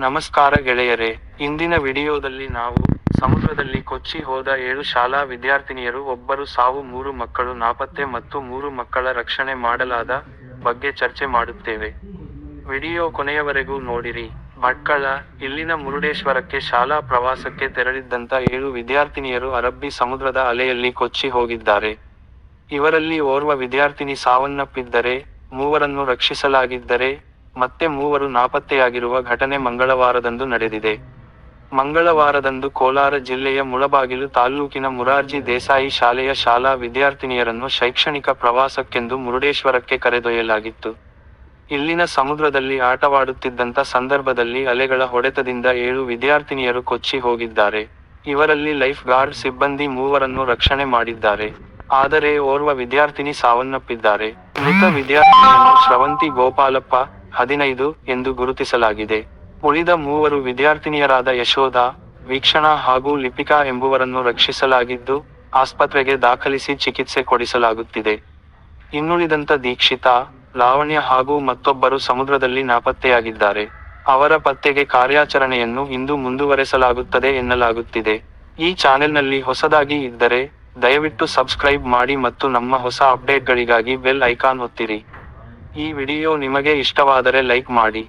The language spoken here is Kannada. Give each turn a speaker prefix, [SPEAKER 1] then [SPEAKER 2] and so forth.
[SPEAKER 1] ನಮಸ್ಕಾರ ಗೆಳೆಯರೇ, ಇಂದಿನ ವಿಡಿಯೋದಲ್ಲಿ ನಾವು ಸಮುದ್ರದಲ್ಲಿ ಕೊಚ್ಚಿ ಹೋದ 7 ಶಾಲಾ ವಿದ್ಯಾರ್ಥಿನಿಯರು, ಒಬ್ಬರು ಸಾವು, 3 ಮಕ್ಕಳು ನಾಪತ್ತೆ ಮತ್ತು 3 ಮಕ್ಕಳ ರಕ್ಷಣೆ ಮಾಡಲಾದ ಬಗ್ಗೆ ಚರ್ಚೆ ಮಾಡುತ್ತೇವೆ. ವಿಡಿಯೋ ಕೊನೆಯವರೆಗೂ ನೋಡಿರಿ. ಭಟ್ಕಳ, ಇಲ್ಲಿನ ಮುರುಡೇಶ್ವರಕ್ಕೆ ಶಾಲಾ ಪ್ರವಾಸಕ್ಕೆ ತೆರಳಿದ್ದಂತ 7 ವಿದ್ಯಾರ್ಥಿನಿಯರು ಅರಬ್ಬಿ ಸಮುದ್ರದ ಅಲೆಯಲ್ಲಿ ಕೊಚ್ಚಿ ಹೋಗಿದ್ದಾರೆ. ಇವರಲ್ಲಿ ಓರ್ವ ವಿದ್ಯಾರ್ಥಿನಿ ಸಾವನ್ನಪ್ಪಿದ್ದರೆ, 3ರನ್ನು ರಕ್ಷಿಸಲಾಗಿದ್ದರೆ, ಮತ್ತೆ 3 ನಾಪತ್ತೆಯಾಗಿರುವ ಘಟನೆ ಮಂಗಳವಾರದಂದು ನಡೆದಿದೆ. ಮಂಗಳವಾರದಂದು ಕೋಲಾರ ಜಿಲ್ಲೆಯ ಮುಳಬಾಗಿಲು ತಾಲ್ಲೂಕಿನ ಮುರಾರ್ಜಿ ದೇಸಾಯಿ ಶಾಲೆಯ ಶಾಲಾ ವಿದ್ಯಾರ್ಥಿನಿಯರನ್ನು ಶೈಕ್ಷಣಿಕ ಪ್ರವಾಸಕ್ಕೆಂದು ಮುರುಡೇಶ್ವರಕ್ಕೆ ಕರೆದೊಯ್ಯಲಾಗಿತ್ತು. ಇಲ್ಲಿನ ಸಮುದ್ರದಲ್ಲಿ ಆಟವಾಡುತ್ತಿದ್ದಂತ ಸಂದರ್ಭದಲ್ಲಿ ಅಲೆಗಳ ಹೊಡೆತದಿಂದ 7 ವಿದ್ಯಾರ್ಥಿನಿಯರು ಕೊಚ್ಚಿ ಹೋಗಿದ್ದಾರೆ. ಇವರಲ್ಲಿ ಲೈಫ್ ಗಾರ್ಡ್ ಸಿಬ್ಬಂದಿ 3ರನ್ನು ರಕ್ಷಣೆ ಮಾಡಿದ್ದಾರೆ. ಆದರೆ ಓರ್ವ ವಿದ್ಯಾರ್ಥಿನಿ ಸಾವನ್ನಪ್ಪಿದ್ದಾರೆ. ಮೃತ ವಿದ್ಯಾರ್ಥಿನಿಯನ್ನು ಶ್ರವಂತಿ ಗೋಪಾಲಪ್ಪ, 15 ಎಂದು ಗುರುತಿಸಲಾಗಿದೆ. ಉಳಿದ 3 ವಿದ್ಯಾರ್ಥಿನಿಯರಾದ ಯಶೋಧ, ವೀಕ್ಷಣಾ ಹಾಗೂ ಲಿಪಿಕಾ ಎಂಬುವರನ್ನು ರಕ್ಷಿಸಲಾಗಿದ್ದು, ಆಸ್ಪತ್ರೆಗೆ ದಾಖಲಿಸಿ ಚಿಕಿತ್ಸೆ ಕೊಡಿಸಲಾಗುತ್ತಿದೆ. ಇನ್ನುಳಿದಂತ ದೀಕ್ಷಿತಾ, ಲಾವಣ್ಯ ಹಾಗೂ ಮತ್ತೊಬ್ಬರು ಸಮುದ್ರದಲ್ಲಿ ನಾಪತ್ತೆಯಾಗಿದ್ದಾರೆ. ಅವರ ಪತ್ತೆಗೆ ಕಾರ್ಯಾಚರಣೆಯನ್ನು ಇಂದು ಮುಂದುವರೆಸಲಾಗುತ್ತದೆ ಎನ್ನಲಾಗುತ್ತಿದೆ. ಈ ಚಾನೆಲ್ನಲ್ಲಿ ಹೊಸದಾಗಿ ಇದ್ದರೆ ದಯವಿಟ್ಟು ಸಬ್ಸ್ಕ್ರೈಬ್ ಮಾಡಿ ಮತ್ತು ನಮ್ಮ ಹೊಸ ಅಪ್ಡೇಟ್ಗಳಿಗಾಗಿ ಬೆಲ್ ಐಕಾನ್ ಒತ್ತಿರಿ. ಈ ವಿಡಿಯೋ ನಿಮಗೆ ಇಷ್ಟವಾದರೆ ಲೈಕ್ ಮಾಡಿ.